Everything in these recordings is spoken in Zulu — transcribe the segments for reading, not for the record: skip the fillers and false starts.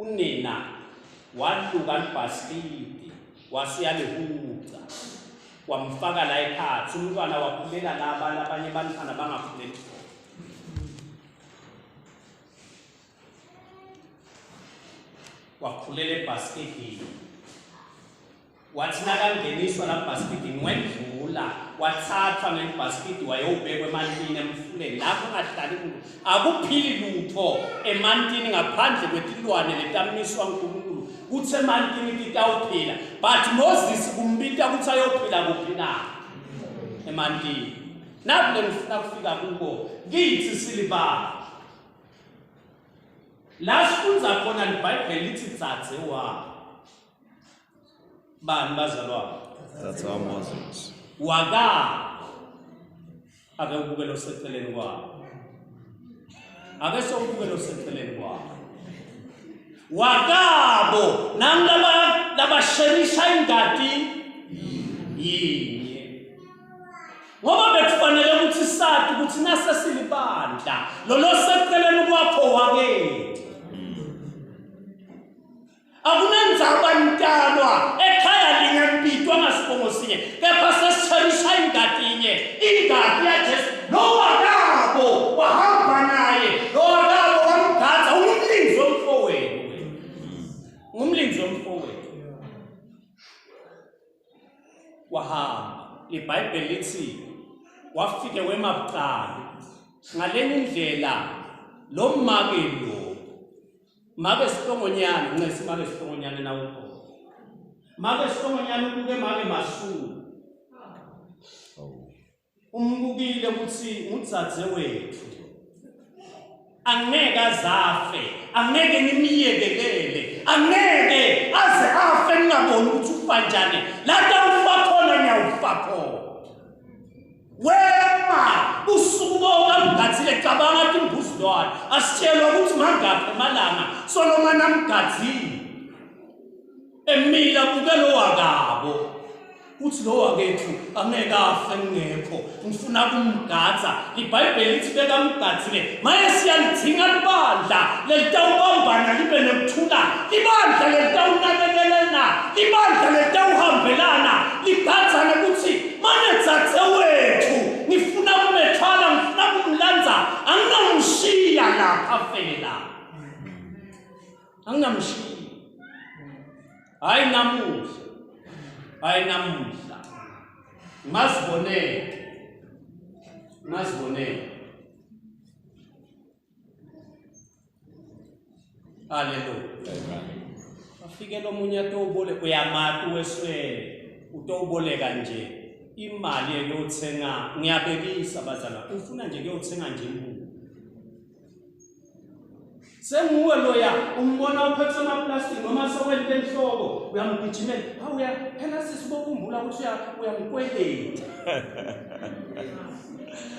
unina wadluka ibhasikidi wasiyalihuca wamfaka la ekhathi umntwana wakhulela la abanye abantwana bangakhuleli wakhulela ebhasikidini wathi nakangeniswa la bhasikidini wedlula wathathwa ngebhasikidi wayobekwa emantini emfuleni lapho angahlali umuntu akuphili lutho emantini ngaphandle kwetilwane letamiswa uNkulunkulu kuthi emantini titawuphila but Moses kumbita ukuthi ayophila kuphi na emantini nabule ngifuna kufika kuko kithi silibala la sifunza khona iBhayibheli lithi dzadze wa bani bazalwane That's our Moses. waka ake ubukelo seceleni kwabo ake sobukelo seceleni kwabo wakabo nangaba labasherisha ingadi yinye ngoba bekufanele ukuthi sathi ukuthi nase silibandla lo seceleni kwakho wake akunandzaba mntanwa ekhaya lingempitwa ngasibongo sinye kepha sesisharisha ingadi inye ingadi yaJesu lo wakabo wahamba naye lo wakabo wamgadza umlinzi womfowenu umlinzi womfowenu wahamba iBhayibheli lithi wafike wemabucala ngaleni indlela lo makelo make sihlongonyane ncesi make sihlongonyane nawo make sihlongonyane ubuke make masulu umbukile ukuthi udzadze wethu angeke azafe angeke ngimiyekelele angeke aze afe ngingaboni ukuthi ufa njani lata ufa khona nyawufa khona wema usuku bongamgathile cabanga ukuthi imbuzilwane asitshelwa ukuthi mangaphi emalanga Solomon amgadzile emila buke lo wakabo uthi lo wakethu angeke afe ngekho ngifuna kumgadza iBhayibheli lithi bekamgadzile maye siyalidzinga libandla lelitawubambana libe nekuthula ibandla lelitawunakekelana ibandla lelitawuhambelana ligadzane ukuthi manje dzadze wethu ngifuna kumethwala ngifuna kumlandza anginamshiya lapha afele lapha anginamshiya hayi namuhla mazibonele haleluya afike lo munye atobole uyamati weswele utoboleka nje imali yokuthenga ngiyabekisa bazala ufuna nje ukuyothenga nje imbuzi semuwe loya umbona uphethe amaplastic noma sewente enhloko uyamgijimela awuya phela sisibokhumbula ukuthi uyamkweleta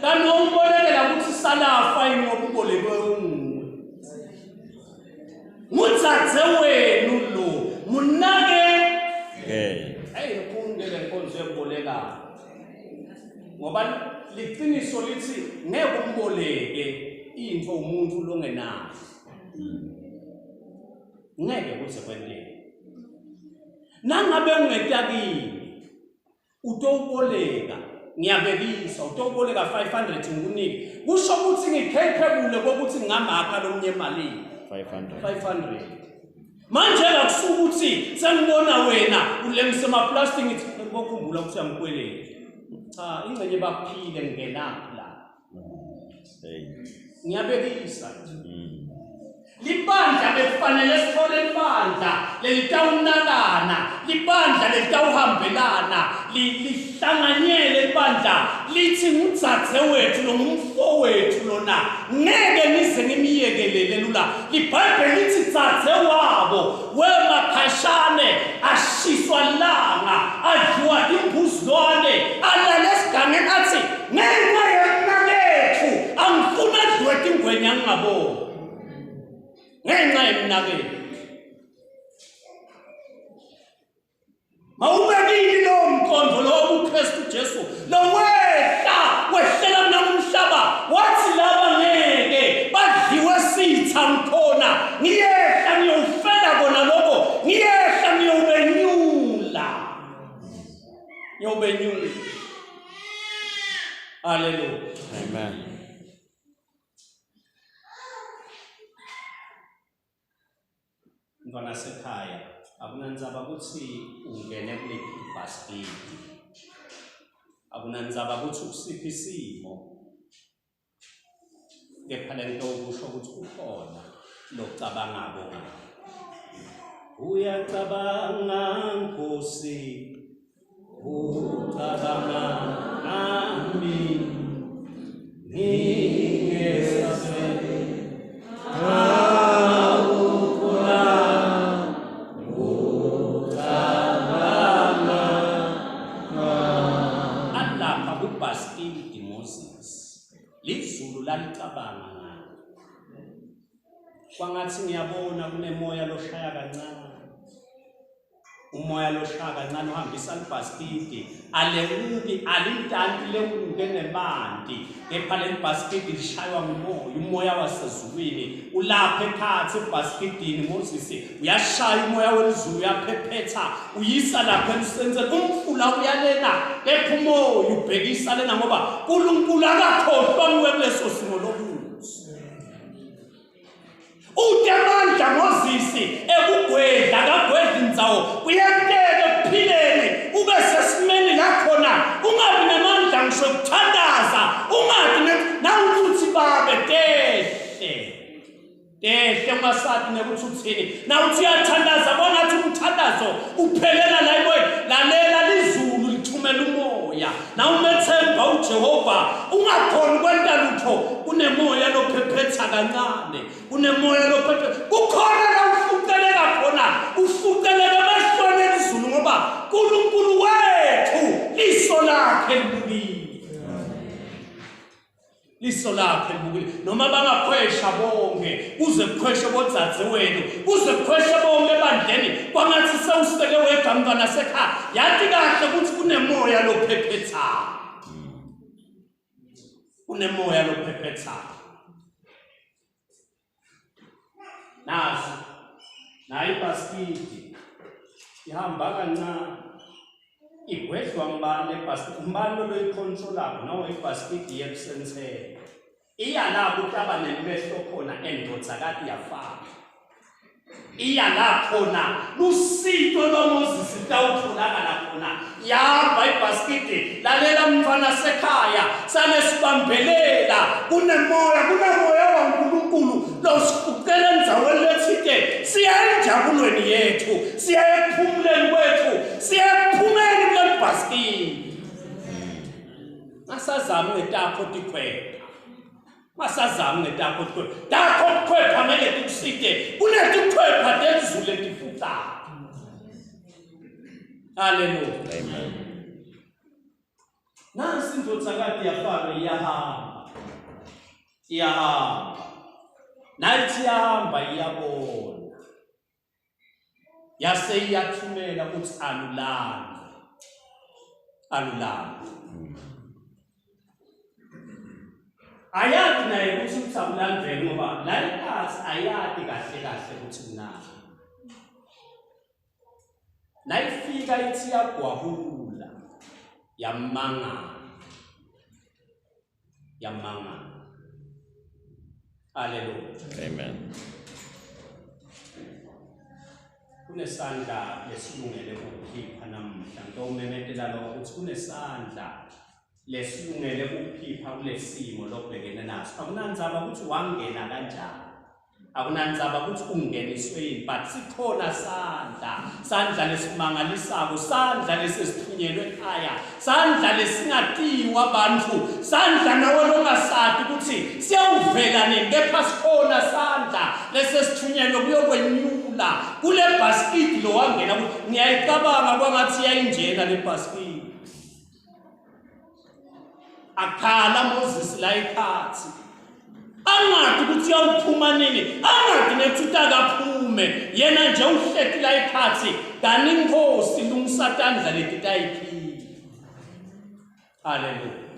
kanombolekela ukuthi salafa inokubolekwe unguwe mudzadze wenu lo munake kungeke nkonzo yokuboleka ngoba liqiniso lithi ngeke umboleke into umuntu longenayo ngeke kuze kwenteke nangabe ungetakini utowuboleka ngiyabekisa utowuboleka 500 ngikunike kusho ukuthi ngicapable kokuthi ngingamakha lomnye imali 500 manje akusuka ukuthi sengibona wena ulemse amaplastic ngithi ngokukhumbula ukuthi uyamkweleta cha ingcenye baphile ngenaphi la ngiyabekisa libandla bekufanele sithole libandla lelitawunakana libandla lelitawuhambelana lihlanganyele libandla lithi ngudzadze wethu lo ngumfowethu lona ngeke nize ngimiyekelele lula iBhayibheli lithi dzadze wabo wemakhashane ashiswa langa adliwa imbuzilwane alale esigangeni athi ngenxa yemnakethu angifuna adliwe tingwenya ngingaboni ngenxa yemnakethu mawubekile lo mqondo lo uKristu Jesu lo wehlela mina umhlaba wathi laba ngeke badliwe sitha ngikhona ngiyehla ngiyofela Hallelujah. Amen. Mntwana sekhaya akunandzaba ukuthi ungene kuliphi ibhasikidi, akunandzaba ukuthi ukusiphi isimo, kepha lento okusho ukuthi kukhona lokucabangako ngakho. Uyacabanga Nkosi, ucabanga ngami, ngingesasele lizulu lalicabanga ngalo. Kwangathi ngiyabona kunemoya loshaya kancane. Umoya loshaya kancane uhambisa libhasikidi, alekubi alintanti lekuke nebanti, kepha lebhasikidi lishaywa ngumoya, umoya wasezulwini. Ulapha ekhathi ebhasikidini Moses uyashaya umoya welizulu uyaphephetha, uyisa lapha emsenzeni umfula uyalena, kepha umoya ubhekisa lena ngoba uNkulunkulu akakhohlwa kuleso simo lokuthi. Udamandla Moses ekugwedla akagwedla indzawo kuyenteke kuphileni ube sesimeni la khona ungabi namandla ngisho ukuthandaza ungathi nawuthi babe tehle ungasathi nekuthi uthini nawuthi uyathandaza bona athi umthandazo uphelela la emoyeni lalela lizulu lithumela umoya nawumethemba uJehova ungakhona ukwenta lutho kunemoya lophephetha kancane kunemoya lophephetha kukhona la ufuqeleka khona ufuqeleka emehlweni elizulu ngoba uNkulunkulu wethu liso lakhe libukile liso lakhe libukile noma bangakhwesha bonke kuze kukhweshe bodzadze wenu kuze kukhweshe bonke ebandleni kwangathi sewuseke wedwa mntwana sekhaya yathi kahle ukuthi kunemoya lophephethayo kunemoya lophephethayo nazi nayi ibhasikidi ihamba kancane igwedlwa ngibani ebhasikidi umbani loyicontrolako nawo ibhasikidi yebusensela iya la ukuthi abanemehlo khona endodzakade yafaka iya la khona lusito loMoses litawutholakala khona yahamba ibhasikidi lalela mfana sekhaya sanesibambelela kunemoya waNkulunkulu losikucela endzaweni lethike siya enjabulweni yethu siya ekuphumuleni kwethu siya ekuphumeni kulebhasikidi asazama ngetakho tikhwepha masazama ngetakho tikhwepha takho tikhwepha mele tikusite kunetikhwepha tezulu etifuthayo. Hallelujah. Amen. Nansi indodzakade yafana iyahamba nayithi iyahamba iyabona yase iyathumela ukuthi alulame ayati naye ukuthi utsakulandvele ngoba la ikhathi ayati kahle ukuthi kunani nayifika ithi yagwahula yamangala Hallelujah. Amen. Kunesandla lesilungele ukukhipha namuhla ngiyawumemetela lokho ukuthi kunesandla lesilungele ukukhipha kulesimo lokubhekene naso akunandzaba ukuthi wangena kanjani akunandzaba ukuthi ungenisweni but sikhona sandla lesimangalisako sandla lesesithunyelwe ekhaya sandla lesingatiwa abantu sandla nawe longasati ukuthi siyawuvela nini kepha sikhona sandla lesesithunyelwe kuyokwenyula kule bhasikidi lo wangena ngiyayicabanga kwangathi iyayinjena le bhasikidi akhala Moses la ikhathi angathi ukuthi uyawuphuma nini angathi nethuta kaphume yena nje uhlethi la ikhathi kani inkosi lumsatandla letitayiphila. Hallelujah.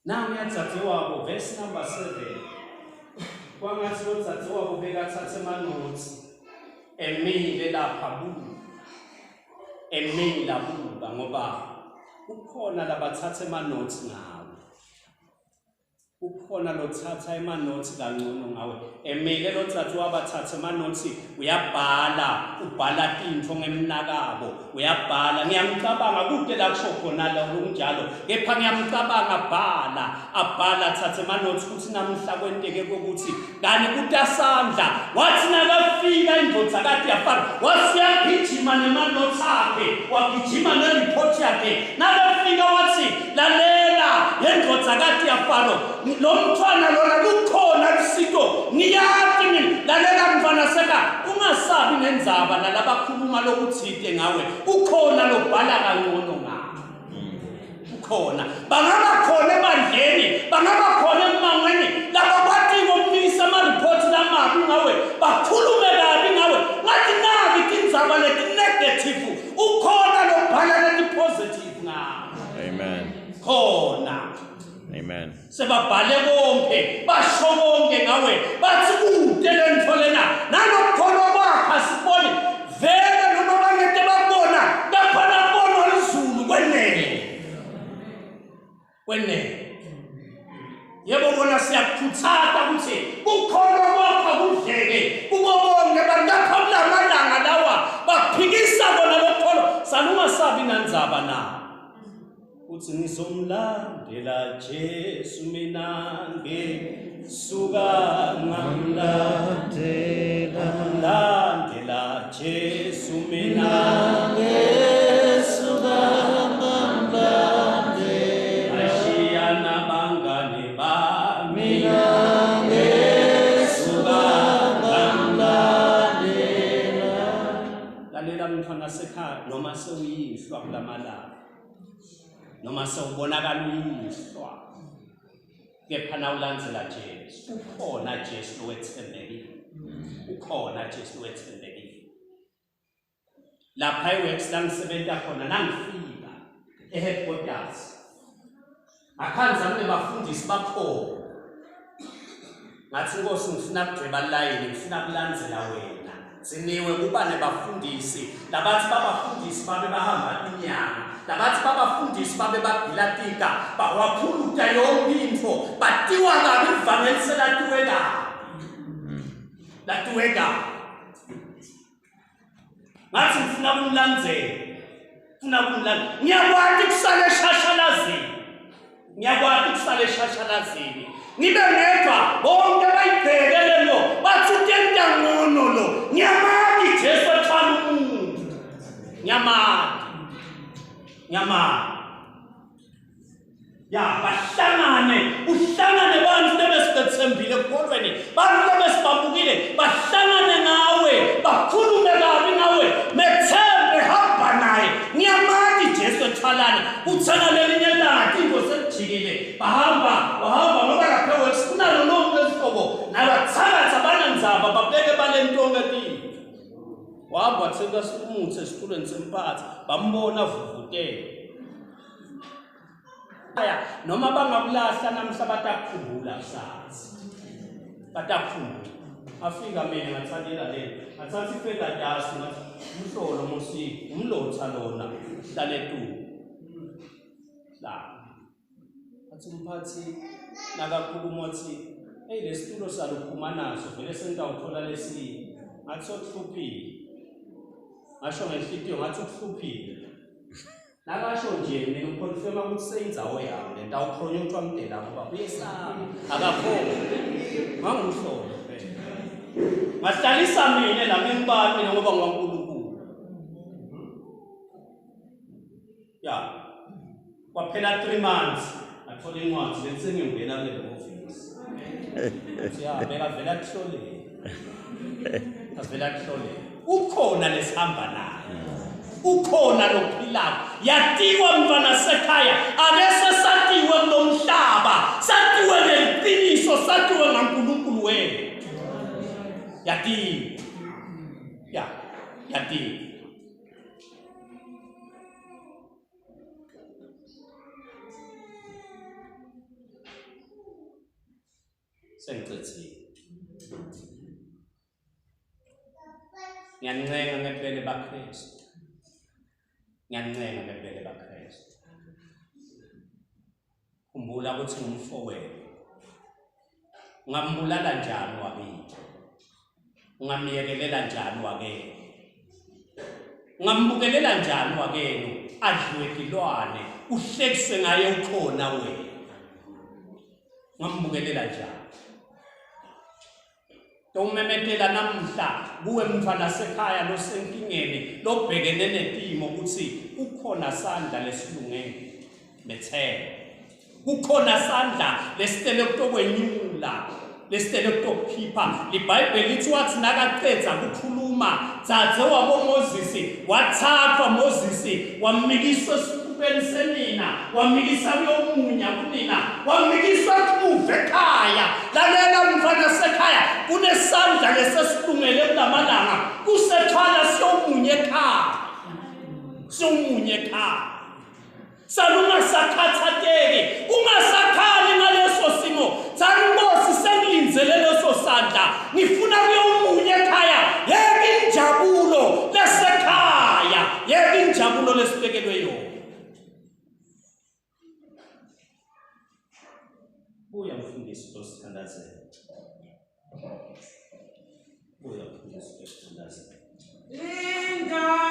Now uyadzadzewabo verse number 7 kwangathi lodzadzewabo bekathathe amanothi emile lapha emile labuka ngoba Kukhona labathatha ama-notes ngawe. Kukhona lothatha ama-notes kangcono ngawe. Emile lothatha wabathatha ama-notes, uyabhala, ubhala tinto ngemnakabo, uyabhala. Ngiyamcabanga kude la kusho khona la kunjalo. Kepha ngiyamcabanga abhala thatha ama-notes ukuthi namuhla kwenteke kokuthi kani kutasandla. Wathi nakafika indodakazi yaFaro, wasiyagijima nema-notes akhe, wagijima nereport yakhe. Nakafika wathi lalela yendodakazi yaFaro. Lo mfana lona kukhona kusiko ngiyathi mina lalela mfana seka ungasabi nenzaba nalabakhuluma lokuthide ngawe ukhona lobhala kangcono ngawe ukhona bangaba khona ebandleni bangaba khona emangweni laba bathi ngomnikisa ama report lamabi ngawe bakhulume kabi ngawe ngathi nabi tindzaba leti negative ukhona lobhala leti positive ngawe. Amen. Khona. Amen. Sebabhale bonke basho bonke ngawe bathi kude lento lena nalokholo kwakhe sibone vele noma bangete babona ngaphana bona izulu kwenene yebo bona siyakhuthata ukuthi ukholo kwakhe kudleke kubonke bangaphamla amalanga lawa baphikisa bona lokholo salungasabi nandzaba na uthi ngizomlandela Jesu mina ngisuka ngamlandela Jesu mina ngisuka ngamlandela ashiya nabangane bami ngisuka ngamlandela. Lalela mntwana sekhaya noma sewuyihlwa kulamalanga noma sewubonakala uyihlwa kepha na ulandzela Jesu ukhona Jesu lowethembekile ukhona Jesu lowethembekile lapha eWorks la ngisebenza khona nangifika eheadquarters akhanza mne bafundisi bakhona ngathi Nkosi ngifuna kudweba line ngifuna kulandzela wena siniwe kuba nebafundisi labathi babafundisi babe bahamba inyanga labathi babafundisi babe bagilatika bawaphuluta yonke into batiwa kabi ivangeli latuweka ngathi ngifuna kumlandzela ngiyakwati kusale shashalazini ngibe ngedwa bonke bayibhekele lo bathi utenta ngono lo ngiyamati Jesu ethwala umuntu nyamani ya bahlangane uhlangane bantu lebesibethembile kukolweni bantu lebesibambukile bahlangane nawe bakhulume kabi nawe methembe hamba naye ngiyamati Jesu ethwalana uthana lelinye langa into sekujikile bahamba ngoba lapha Works kunalo lonke isihlobo nabathakatha banandzaba babeke balentonga ti wahamba theka umuthi esitulweni sempatha bambona vuvutela noma bangakulahla namhla batakukhumbula kusasa batakukhumbula afika mina ngathalela le ngathatha ifeda dust ngathi umhlolo musi umlotha lona hlale tu la athi umphathi nakakhuluma uthi hey lesitulo saluphuma naso vele sengawuthola lesi ngathi sokuhluphile ngasho ngenhlitiyo ngathi ukuhluphile nakasho nje mina ukonfirma ukuthi seyindzawo yami lento awukhronya ukuthi wamdela ngoba uyesaba akakhona ngangumhlobo ngahlalisa mina la ngibani mina ngoba ngwaNkulunkulu ya kwaphela 3 months athola incwadi bese ngiyongena kule office ya beka vela kuhlole ukhona lesihamba naye ukhona lophilayo yatiwa mfana sekhaya akese satiwe kulomhlaba satiwe ngeqiniso satiwe ngaNkulunkulu wethu yatiwa sengicethile ngiyancenga ngempela baKristu khumbula ukuthi ngumfowenu. Ungambulala njani wakithi? Ungamuyekelela njani wakeni? Ungambukelela njani wakeni adliwe kilwane uhlekise ngaye ukhona wena? Ungambukelela njani? Umemetela namhla kuwe mfana sekhaya losenkingeni lobhekene netimo ukuthi ukhona sandla lesilungene bethele. Kukhona sandla lesitele kutokwenyula, lesitele kutokukhipha. iBhayibheli lithi wathi nakaqedza kukhuluma dzadze wabo Moses wathathwa Moses wamikiswa esifubeni senina, wamikisa kuyomunya kunina, wamikiswa kuve ekhaya. Lalela mfana sekhaya, kunesandla lesesilungele kulamalanga kusethwala siyomunye ekhaya, siyomunye ekhaya. Salungasakhathateki, ungasakhali ngaleso simo. Sangosi sengilinzele leso sandla, ngifuna kuyomunye ekhaya. Yeke injabulo lesekhaya, yeke injabulo lesibekelwe yona. Buya mfundisi losithandazela. Buya mfundisi losithandazela. Linda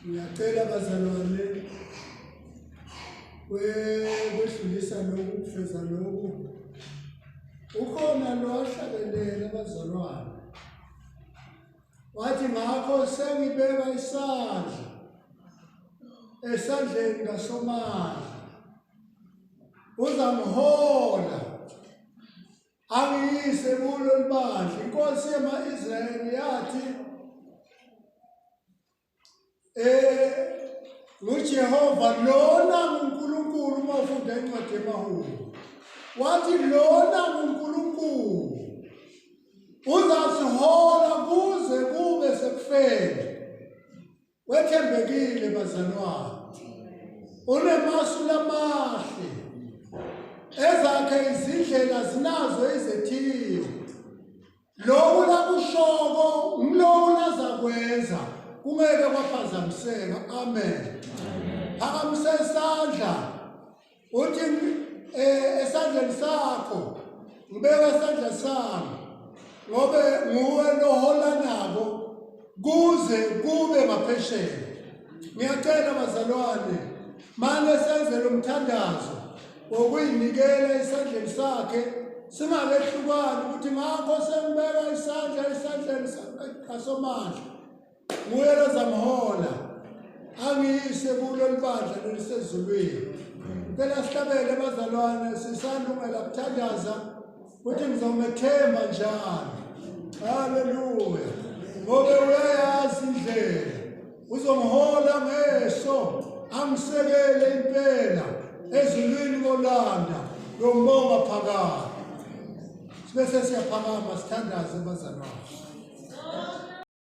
ngiyacela bazalwane kwedlulisa lokhu kufeza lokhu ukhona lo ahlabelela abazalwane wathi ngakho sengibeka isandla esandleni kaSomandla uzangihola angiyise kulo libandla. Inkosi yama-Israyeli yathi nguJehova lona nguNkulunkulu. Uma ufunda incwadi yeMaholi wathi lona nguNkulunkulu uzasihola kuze kube sekufeni. Wethembekile bazalwane, unemasu lamahle, ezakhe izindlela zinazo izethiyo. Lokhu lakushoko ngilokhu lazakwenza, kungeke kwaphazamiseka. Amen. Phakamisa isandla uthi esandleni sakho ngibeka isandla sami, ngobe nguwe lohola nabo kuze kube ngaphesheya. Ngiyacela bazalwane, manje senze lo mthandazo wokuyinikela esandleni sakhe, singakehlukani ukuthi ngakho sengibeka isandla esandleni kaSomandla, nguye lozamhola angiyise kulo libandla lelisezulwini. Ngicela sihlabele bazalwane, sisalungela kuthandaza ukuthi ngizomethemba njani. Haleluya. Ngobe uyayazi indlela, uzongihola ngeso, angisekele impela ezulwini kolanda lombonga phakade. Sibese siyaphakama sithandaze bazalwane.